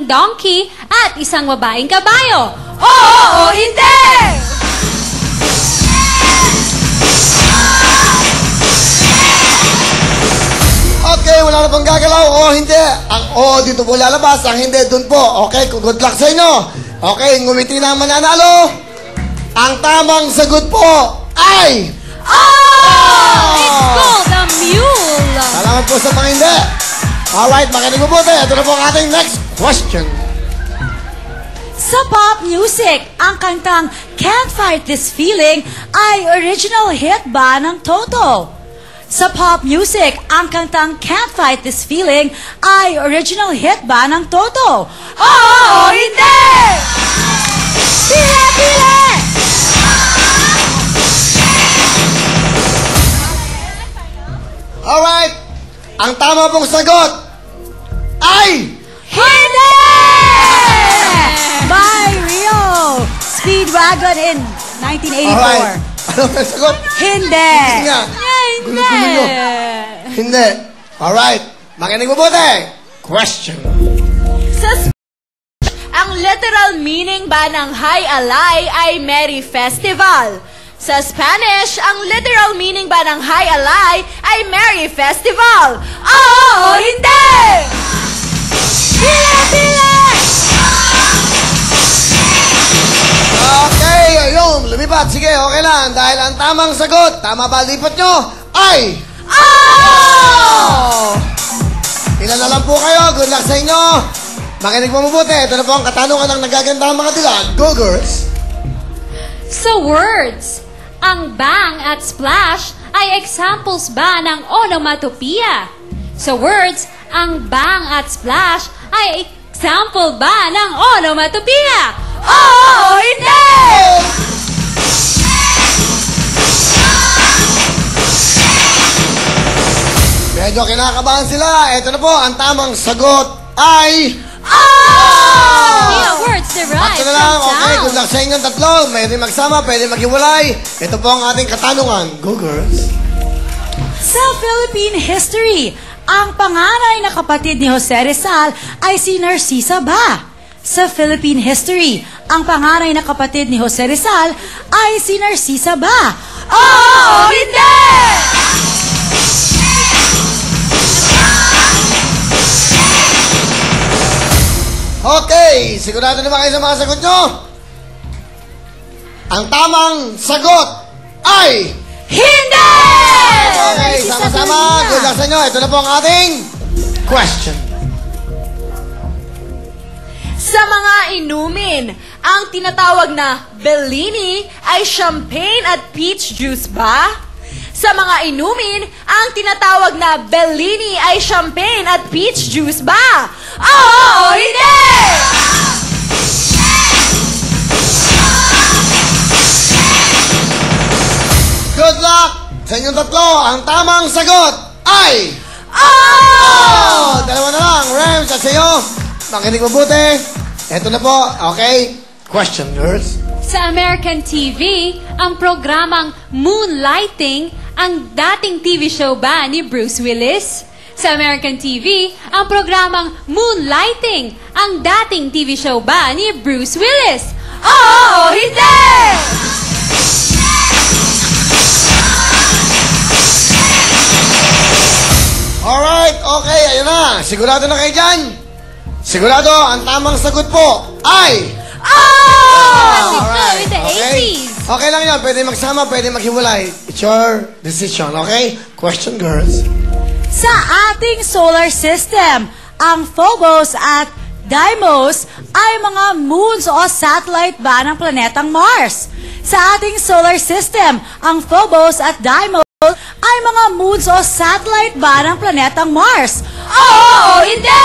donkey at isang babaeng kabayo. Oo o hindi! Okay, wala na pang gagalaw. O hindi. Ang o dito po lalabas, ang hindi dun po. Okay, good luck sa inyo. Okay, ngumiti na ang mananalo. Ang tamang sagot po ay... It's called a mule! Salamat po sa mga hindi. Alright, makinig mabuti. Ito na po ang ating next question. Sa pop music, ang kantang Can't Fight This Feeling ay original hit ba ng Toto? Sa pop music, ang kantang Can't Fight This Feeling ay original hit ba ng Toto? Oo o hindi! Pile, pile! Alright, ang tama pong sagot ay... Hindi! By Rio Speedwagon in 1984. Alright, ano ang sagot? Hindi! Sige nga. Hindi! Hindi. Alright, makinig mabuti. Question. Ang literal meaning ba ng Hay Alay ay Merry Festival? Sa Spanish, ang literal meaning ba ng Hay Alay ay Merry Festival? Oo o hindi! Pile, pile! Okay, ayun, lumipat. Sige, okay lang. Dahil ang tamang sagot, tama ba lipat nyo, ay... Oh! Ilan na lang po kayo. Good luck sa inyo. Makinig mo mabuti. Ito na po ang katanungan ng nagagandang mga dilag. Go, girls. Sa words, ang bang at splash ay examples ba ng onomatopoeia? Sa words, ang bang at splash ay example ba ng onomatopoeia? Oo o hindi! Medyo kinakabahan sila. Ito na po, ang tamang sagot ay... Yeah, words derived Ito na lang. from Okay, good sound. luck sa inyong tatlo. Pwede magsama, pwede maghiwalay. Ito po ang ating katanungan. Go, girls. Sa Philippine history, ang panganay na kapatid ni Jose Rizal ay si Narcisa ba? Sa Philippine history, ang panganay na kapatid ni Jose Rizal ay si Narcisa ba? Oo o hindi! Okay, sigurado na ba kayo sa mga sagot nyo? Ang tamang sagot ay... Hindi! Okay, sama-sama. Good luck sa inyo. Ito na po ang ating question. Sa mga inumin, ang tinatawag na Bellini ay champagne at peach juice ba? Sa mga inumin, ang tinatawag na Bellini ay champagne at peach juice ba? Oo o hindi! Good luck sa inyong tatlo. Ang tamang sagot ay... Dalawa na lang. Rams, at sa'yo. Makinig mabuti. Ito na po. Okay. Question, girls. Sa American TV, ang programang Moonlighting ang dating TV show ba ni Bruce Willis? Sa American TV, ang programang Moonlighting ang dating TV show ba ni Bruce Willis? Oo o hindi! Alright, okay. Ayun na. Sigurado na kayo dyan? Sigurado, ang tamang sagot po ay... With the 80s. Okay lang yan. Pwede magsama, pwede maghiwalay. It's your decision, okay? Question, girls. Sa ating solar system, ang Phobos at Deimos ay mga moons o satellite ba ng planetang Mars? Sa ating solar system, ang Phobos at Deimos ay mga moons o satellite ba ng planetang Mars? Oo o hindi!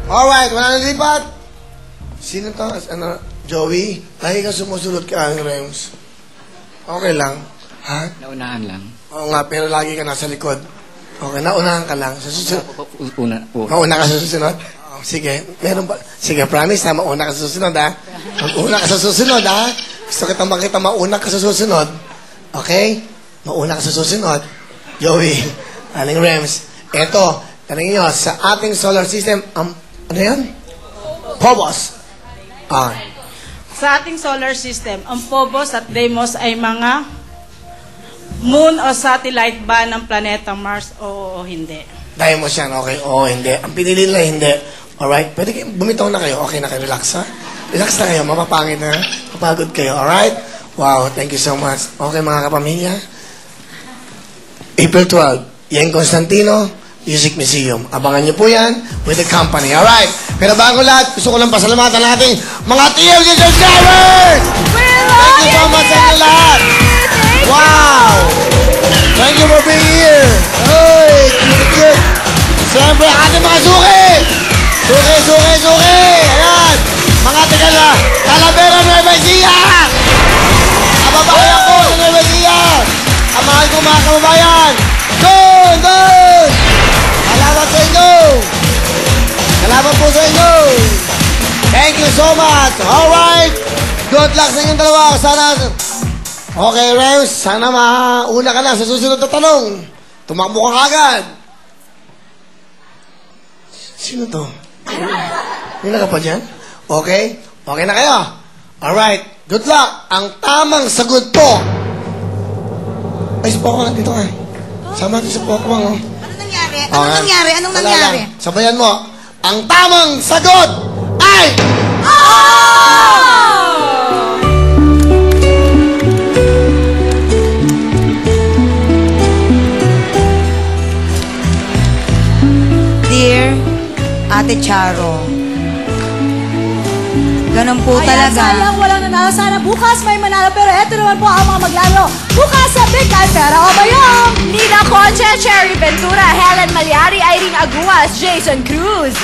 Alright, wala na lipat. Sino to? Ano? Joey? Lagi ka sumusunod ka ang Rems. Okay lang. Ha? Naunahan lang. Oo nga, pero lagi ka nasa likod. Okay, naunahan ka lang. Sa susunod. Mauna ka sa susunod? Oh, sige, meron ba? Sige, promise na mauna ka sa susunod, ha? Mauna ka sa susunod, ha? Gusto kitang makita mauna ka sa susunod. Okay? mauna ka sa susunod. Joey, Aling Rems. Eto, tanongin nyo, sa ating solar system, ano yan? Phobos. Sa ating solar system, ang Phobos at Deimos ay mga moon o satellite ba ng planetang Mars? Oo o hindi? Deimos yan, okay. Oo, hindi. Ang pinili nila, hindi. Alright? Pwede kayo, bumitaw na kayo. Okay na kayo, relax ha? Relax na kayo, mapapangit na. Mapagod kayo, alright? Wow, thank you so much. Okay mga kapamilya? April 12, Yang Constantino, Music Museum. Abangan niyo po yan with the company, alright? Pero bago lahat, gusto ko lang pasalamatan natin mga TLC subscribers! Thank you so much sa inyo lahat! Wow! Thank you for being here! Oy, cute! Siyempre, ating mga suki! Suki! Ayan! Mga taga na Talavera, Nueva Ecija! Kababayan ko sa Nueva Ecija! Ang mahal ko mga kababayan! Doon! Salamat sa inyo! Salamat po sa inyo! Thank you so much! Alright! Good luck sa inyong dalawa! Sana... Okay, Rems, sana mauna ka na sa susunod na tanong. Tumakbo ka agad. Sino to? Hila ka pa dyan? Okay? Okay na kayo? Alright. Good luck. Ang tamang sagot po. Ay, si Pokemon, dito ka. Sama natin si Pokemon, oh. Ano nangyari? Okay. Anong Wala nangyari? lang. Sabayan mo. Ang tamang sagot ay... Dear Ate Charo, ganun po Ayan, talaga. sayang walang nanalo. Sana bukas may manalo. Pero eto naman po ang mga maglaro. Bukas sa Big Time Pera o Bayong! Nina Concha, Cherry Ventura, Helen Malyari, Irene Aguas, Jason Cruz.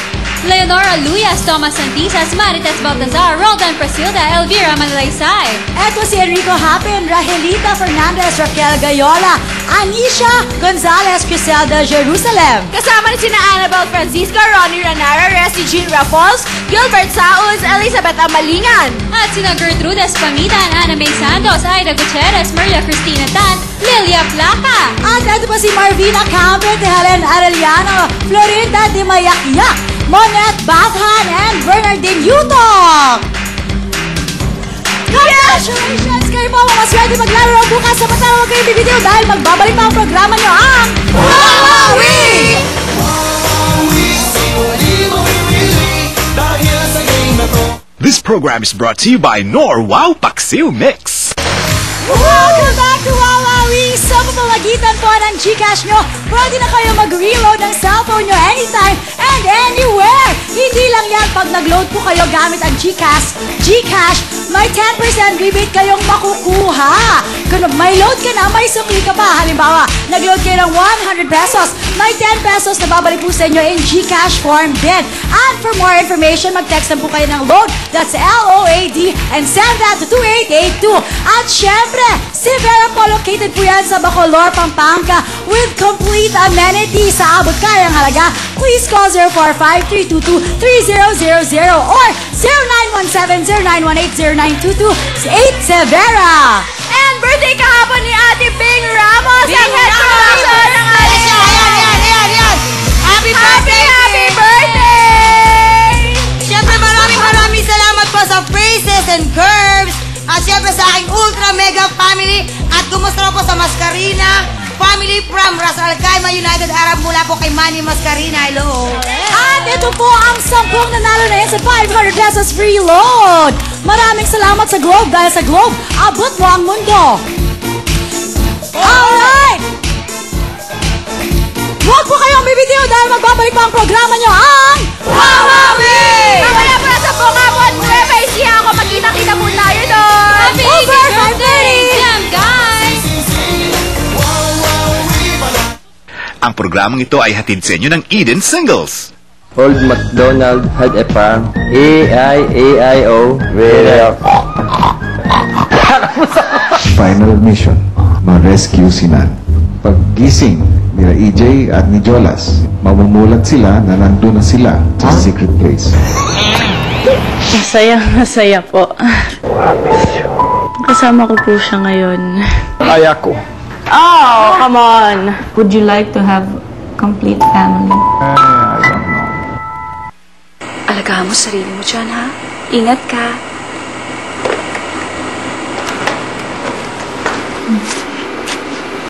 Leonora Luyas, Thomas Santisas, Marites Baltazar, Roldan Prasilda, Elvira Manlaysay. Eto si Enrico Hapin, Rahelita Fernandez, Raquel Gayola, Anisha Gonzalez, Criselda Jerusalem. Kasama ni sina Annabel Francisca, Ronnie Ranara, Resty Jean Raffles, Gilbert Sauz, Elizabeth Amalingan. At sina Gertrude Espamitan, Ana May Santos, Aida Gutierrez, Maria Cristina Tan, Lilia Placa. At eto pa si Marvina Campbell, Helen Arellano, Florinda Di Mayakyak, Monette Bathan, and Bernardine Yutok. Congratulations kayo po mga swerte maglaro bukas sa Matawag kayo video dahil magbabalik pa ang programa nyo ang Wawawi! This program is brought to you by Wow Paksiw Mix. Welcome back to Wawawi! Sa pamamagitan po ng GCash nyo, pwede na kayo mag-reload ng cellphone nyo anytime and anywhere! Hindi lang yan pag nag-load po kayo gamit ang GCash, may 10% rebate kayong makukuha. Kung may load ka na, may sukli ka pa. Halimbawa, nag-load kayo ng 100 pesos, may 10 pesos na babalik po sa inyo in GCash form din. And for more information, mag-text lang po kayo ng load, that's LOAD, and send that to 2882. At syempre, si Vera po located po yan sa Bacolor, Pampanga with complete amenities sa abot kayang halaga. Please call 045-322-3000 or 0917-0918-0922. 8 Severa. And birthday kahapon ni Ate Bing Ramos. Ang head production ng ating... Ayan. Happy birthday! Happy birthday! Siyempre maraming salamat po sa praises and curves. At siyempre sa aking ultra mega family. At kumusta po sa Mascarina family from Ras Al Khaimah, United Arab mula po kay Manny Mascarina. Hello. At ito po ang 10 nanalo na yan sa 500 pesos free load. Maraming salamat sa Globe dahil sa Globe, abot mo ang mundo. Alright! Huwag po kayong bibitiw dahil magbabalik pa ang programa nyo ang Wawawi! Mamaya po sa Bongabon, Nueva Ecija ako. Magkita-kita po tayo doon. Happy Over 5:30! Jam, guys! Ang programang ito ay hatid sa inyo ng Eden Singles. Old MacDonald had a farm. A-I-A-I-O. Final mission, ma-rescue si Nan. Paggising nila EJ at ni Jolas, mamumulat sila na nandun na sila sa secret place. Masaya po. Kasama ko po siya ngayon. Ay ako, Oh, come on. Would you like to have complete family? I don't know. Alagaan mo sarili mo dyan, ha? Ingat ka.